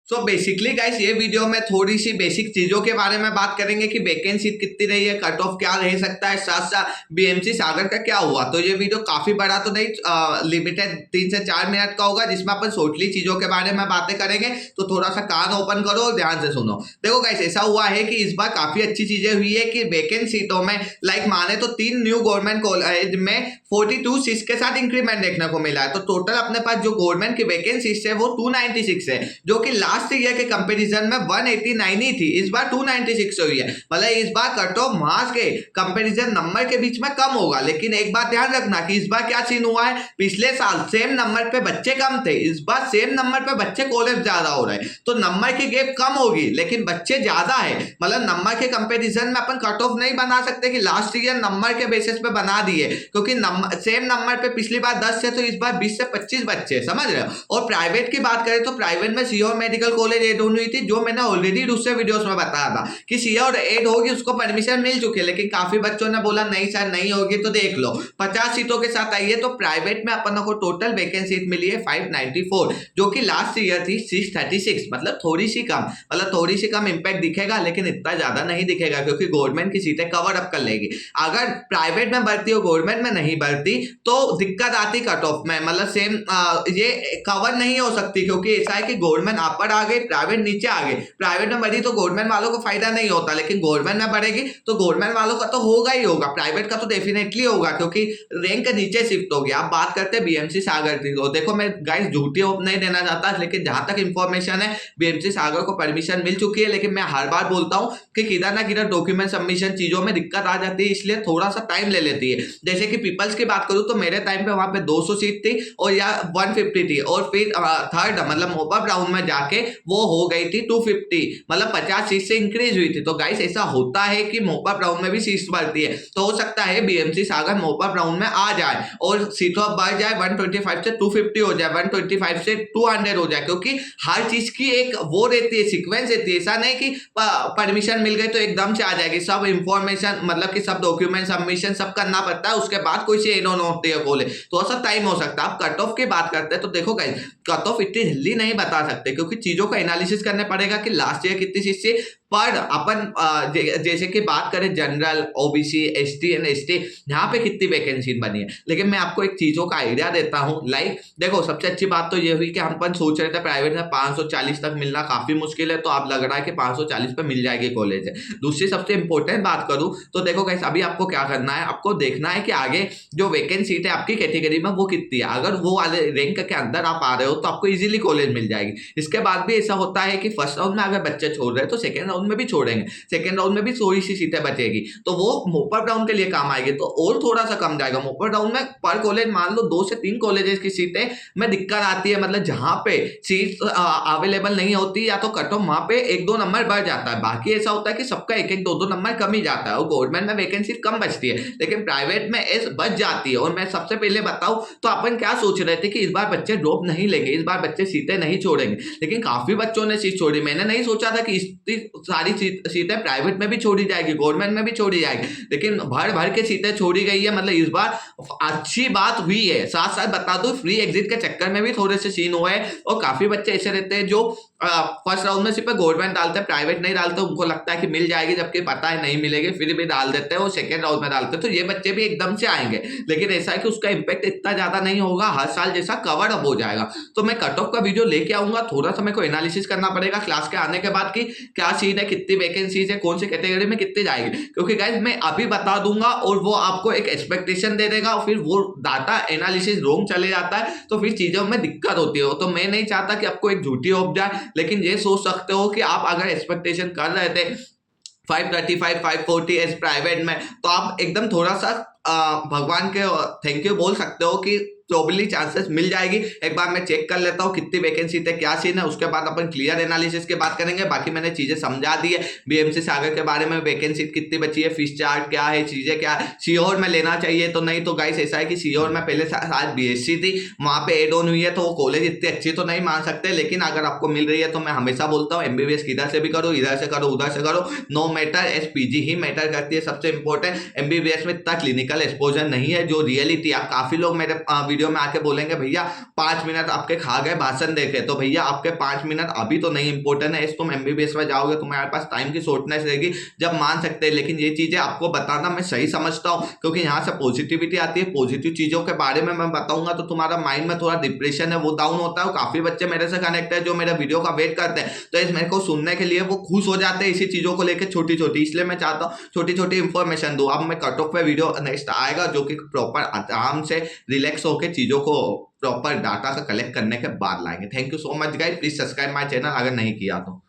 So basically guys ये video में थोड़ी सी बेसिक चीजों के बारे में बात करेंगे कि वैकेंसी कितनी रही है, कट ऑफ क्या रह सकता है, साथ साथ बीएमसी सागर का क्या हुआ। तो ये वीडियो काफी बड़ा तो नहीं, लिमिटेड 3 से 4 मिनट का होगा, जिसमें अपन शॉर्टली चीजों के बारे में बातें करेंगे। तो थोड़ा सा कान ओपन करो और ध्यान से सुनो। देखो गाइस ऐसा हुआ है कि इस बार काफी अच्छी चीजें हुई है कि वैकेंट सीटों में लाइक माने तो 3 न्यू गवर्नमेंट कॉलेज में 42 सीट्स के साथ इंक्रीमेंट देखने को मिला है। तो टोटल अपने पास जो गवर्नमेंट की वैकेंसीज है वो 296 है, जो कि लास्ट ईयर के कंपैरिजन में 189 ही थी, इस बार 296 हुई है। मतलब इस बार कट ऑफ मार्क्स के कंपैरिजन नंबर के बीच में कम होगा। लेकिन एक बात ध्यान रखना कि इस बार क्या सीन हुआ है, पिछले साल सेम नंबर पे बच्चे कम थे, इस बार सेम नंबर पे बच्चे कॉलेज ज्यादा हो रहे हैं। तो नंबर की गैप कम होगी लेकिन बच्चे ज्यादा है। मतलब नंबर के कंपैरिजन में अपन कट ऑफ नहीं बना सकते कि लास्ट ईयर नंबर के बेसिस पे बना दिए, क्योंकि सेम नंबर पे पिछली बार 10 थे तो इस बार 20 से 25 बच्चे, समझ रहे हो। और प्राइवेट की बात करें तो प्राइवेट में सीओ मेडिकल कॉलेज एड हुई थी, जो मैंने ऑलरेडी दूसरे वीडियोस में बताया था कि सीओ एड होगी, उसको परमिशन मिल चुकी है। लेकिन काफी बच्चों ने बोला नहीं सर नहीं होगी, तो देख लो 50 सीटों के साथ आई है। तो प्राइवेट में अपन को टोटल वैकेंसी मिली है 594, जो कि लास्ट ईयर थी 636, मतलब थोड़ी सी कम इंपैक्ट दिखेगा, लेकिन इतना ज्यादा नहीं दिखेगा क्योंकि गवर्नमेंट की सीटें कवर अप कर लेगी। अगर प्राइवेट में भर्ती हो गवर्नमेंट में नहीं भर्ती तो दिक्कत आती कट ऑफ में, मतलब सेम ये कवर नहीं हो सकती, क्योंकि ऐसा है कि गवर्नमेंट ऊपर आ गई प्राइवेट नीचे आ गई। प्राइवेट में बढ़ी तो गवर्नमेंट वालों को फायदा नहीं होता, लेकिन गवर्नमेंट में बढ़ेगी तो गवर्नमेंट वालों का तो होगा ही होगा, प्राइवेट का तो डेफिनेटली होगा, क्योंकि रैंक नीचे शिफ्ट होगी। आप बात करते हैं बीएमसी सागर की, तो देखो मैं गाइस झूठी होप नहीं देना चाहता, लेकिन जहां तक इंफॉर्मेशन है बीएमसी सागर को परमिशन मिल चुकी है। लेकिन मैं हर बार बोलता हूं कि किधर ना किधर डॉक्यूमेंट सबमिशन चीजों में दिक्कत आ जाती है, इसलिए थोड़ा सा टाइम ले लेती है। जैसे कि पीपल्स की बात करूं तो मेरे टाइम पे वहां पे 200 सीट थी और या 150 थी, और फिर थर्ड मतलब मोपअप राउंड में जाके वो हो गई थी 250, मतलब 50 सीट से इंक्रीज हुई थी। तो गाइस ऐसा होता है कि मोपअप राउंड में भी सीट्स बढ़ती है, तो हो सकता है बीएमसी सागर मोपअप राउंड में आ जाए और सीटों बढ़ जाए, 125 से 250 हो जाए, 125 से 200 हो जाए, क्योंकि हर चीज की एक वो रहती है, सीक्वेंस रहती है। ऐसा नहीं कि परमिशन मिल गई तो एकदम से आ जाएगी, सब इंफॉर्मेशन मतलब कि सब डॉक्यूमेंट सबमिशन सब करना पड़ता है, उसके बाद कोई सी एनोन होती है खोले, तो ऐसा टाइम हो सकता है। आप कट ऑफ की बात करते हैं तो देखो गाइस कट ऑफ इतनी जल्दी नहीं बता सकते, क्योंकि चीजों का एनालिसिस करने पड़ेगा कि लास्ट ईयर कितनी सीट से। पर अपन जैसे कि बात करें general, OBC, ST and ST, यहाँ पे कितनी वैकेंसी बनी है। लेकिन मैं आपको एक चीजों का आइडिया देता हूँ। लाइक देखो सबसे अच्छी बात तो ये हुई कि हम अपन सोच रहे थे प्राइवेट में 540 तक मिलना काफी मुश्किल है, तो आप लग रहा है कि 540 पे मिल जाएगी कॉलेज है। दूसरी सबसे इंपॉर्टेंट बात करूं तो देखो गाइस अभी आपको क्या करना है, आपको देखना है कि आगे जो वैकेंट सीट है आपकी कैटेगरी में वो कितनी है। अगर वो वाले रैंक के अंदर आप आ रहे हो तो आपको इजीली कॉलेज मिल जाएगी। इसके बाद भी ऐसा होता है कि फर्स्ट राउंड में अगर बच्चे छोड़ रहे हैं तो सेकंड राउंड में भी छोड़ेंगे, सेकंड राउंड में भी थोड़ी सी सीटें बचेगी, तो वो मोपर राउंड के लिए काम आएगी, तो और थोड़ा सा कम जाएगा। मोपर राउंड में पर कॉलेज मान लो 2 से 3 कॉलेजेस की सीटें में दिक्कत आती है, मतलब जहां पे सीट अवेलेबल नहीं होती या तो कट ऑफ वहां पे 1-2 नंबर बढ़ जाता है। बाकी ऐसा होता है कि सबका 1-1, 2-2 नंबर कम ही जाता है, और गवर्नमेंट में वैकेंसी कम बचती है लेकिन प्राइवेट में एस बच जाती है। और मैं सबसे पहले बताऊं तो अपन क्या सोच रहे थे कि इस बार बच्चे ड्रॉप नहीं लेंगे, इस बार बच्चे सीटें नहीं छोड़ेंगे, लेकिन काफी बच्चों ने सीट छोड़ी। मैंने नहीं सोचा था कि इतनी सारी सीटें प्राइवेट में भी छोड़ी जाएगी, गवर्नमेंट में भी छोड़ी जाएगी, लेकिन भर भर के सीटें छोड़ी गई है। मतलब इस बार अच्छी बात हुई है। साथ साथ बता दूं फ्री एग्जिट के चक्कर में भी थोड़े से सीन हुए हैं, और काफी बच्चे ऐसे रहते हैं जो फर्स्ट राउंड में सिर्फ गवर्नमेंट डालते हैं, प्राइवेट नहीं डालते, उनको लगता है कि मिल जाएगी, जबकि पता है नहीं मिलेगी, फिर भी डाल देते हैं, वो सेकंड राउंड में डालते हैं। तो ये बच्चे भी एकदम से आएंगे, लेकिन ऐसा है कि उसका इंपैक्ट इतना ज्यादा नहीं होगा, हर साल जैसा कवर अप हो जाएगा। तो मैं कट ऑफ का वीडियो लेके आऊंगा, थोड़ा सा मेरे को एनालिसिस करना पड़ेगा क्लास के आने के बाद कि क्या सीन है, कितनी वैकेंसीज है, कौन सी कैटेगरी में कितनी जाएगी, क्योंकि गाइस मैं अभी बता दूंगा और वो आपको एक एक्सपेक्टेशन दे देगा, और फिर वो डाटा एनालिसिस रॉन्ग चले जाता है तो फिर चीजों में दिक्कत होती है। तो मैं नहीं चाहता कि आपको एक झूठी होप जाए, लेकिन ये सोच सकते हो कि आप अगर एक्सपेक्टेशन कर रहे थे 535, 540 एज प्राइवेट में, तो आप एकदम थोड़ा सा भगवान के थैंक यू बोल सकते हो कि प्रोबेबली चांसेस मिल जाएगी। एक बार मैं चेक कर लेता हूँ कितनी वैकेंसी थे, क्या सीन है, उसके बाद अपन क्लियर एनालिसिस की बात करेंगे। बाकी मैंने चीजें समझा दी है बीएमसी सागर के बारे में, वैकेंसी कितनी बची है, फीस चार्ज क्या है, चीजें क्या है, सीओर में लेना चाहिए तो नहीं। तो गाइस ऐसा है कि सीओर में पहले शायद बीएससी थी, वहां पे एड ऑन हुई है, तो वो कॉलेज इतनी अच्छी तो नहीं मान सकते, लेकिन अगर आपको मिल रही है तो मैं हमेशा बोलता हूँ एमबीबीएस किधर से भी करो, इधर से करो, उधर से करो, नो मैटर, एसपीजी ही मैटर करती है। सबसे इंपॉर्टेंट एमबीबीएस में इतना क्लिनिकल एक्सपोजर नहीं है जो रियलिटी। आप काफी लोग मेरे वीडियो में आके बोलेंगे भैया 5 मिनट आपके खा गए भाषण देके, तो भैया आपके 5 मिनट अभी तो नहीं इंपॉर्टेंट है। इस तुम एमबीबीएस में जाओगे, तुम्हारे पास टाइम की शॉर्टनेस रहेगी, जब मान सकते हैं। लेकिन ये चीजें आपको बताना मैं सही समझता हूँ, क्योंकि यहाँ से पॉजिटिविटी आती है। पॉजिटिव चीजों के बारे में मैं बताऊंगा तो तुम्हारा माइंड में थोड़ा डिप्रेशन है वो डाउन होता है। काफी बच्चे मेरे से कनेक्ट है जो मेरे वीडियो का वेट करते हैं, तो इस मेरे को सुनने के लिए वो खुश हो जाते हैं इसी चीजों को लेकर छोटी छोटी। इसलिए मैं चाहता हूँ छोटी छोटी इंफॉर्मेशन दूं। अब मैं कट ऑफ पे वीडियो नेक्स्ट आएगा जो कि प्रॉपर आराम से रिलैक्स होकर चीजों को प्रॉपर डाटा का कलेक्ट करने के बाद लाएंगे। Thank you so much guys, please subscribe my channel अगर नहीं किया तो।